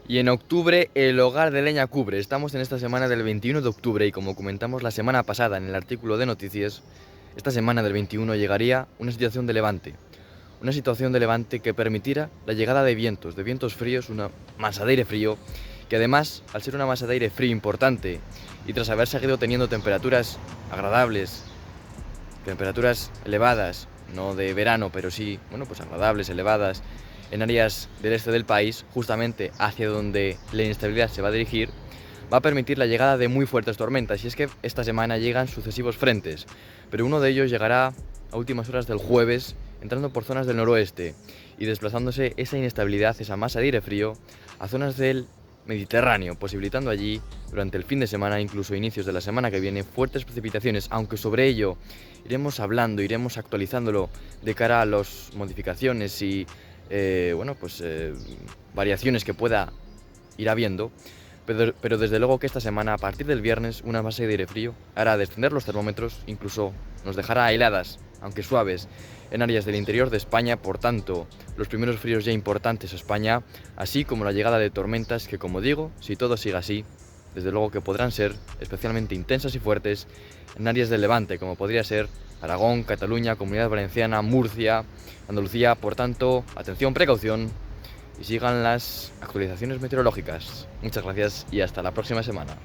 Y en octubre el hogar de leña cubre. Estamos en esta semana del 21 de octubre y como comentamos la semana pasada en el artículo de noticias, esta semana del 21 llegaría una situación de levante. Una situación de levante que permitiera la llegada de vientos fríos, una masa de aire frío, que además, al ser una masa de aire frío importante y tras haber seguido teniendo temperaturas agradables, temperaturas elevadas, no de verano, pero sí, bueno, pues agradables, elevadas, en áreas del este del país, justamente hacia donde la inestabilidad se va a dirigir, va a permitir la llegada de muy fuertes tormentas. Y es que esta semana llegan sucesivos frentes, pero uno de ellos llegará a últimas horas del jueves, entrando por zonas del noroeste y desplazándose esa inestabilidad, esa masa de aire frío, a zonas del Mediterráneo, posibilitando allí, durante el fin de semana, incluso inicios de la semana que viene, fuertes precipitaciones, aunque sobre ello iremos hablando, iremos actualizándolo de cara a las modificaciones y variaciones que pueda ir habiendo, pero desde luego que esta semana, a partir del viernes, una base de aire frío hará descender los termómetros, incluso nos dejará heladas, aunque suaves, en áreas del interior de España. Por tanto, los primeros fríos ya importantes a España, así como la llegada de tormentas que, como digo, si todo sigue así, desde luego que podrán ser especialmente intensas y fuertes en áreas del Levante, como podría ser Aragón, Cataluña, Comunidad Valenciana, Murcia, Andalucía. Por tanto, atención, precaución y sigan las actualizaciones meteorológicas. Muchas gracias y hasta la próxima semana.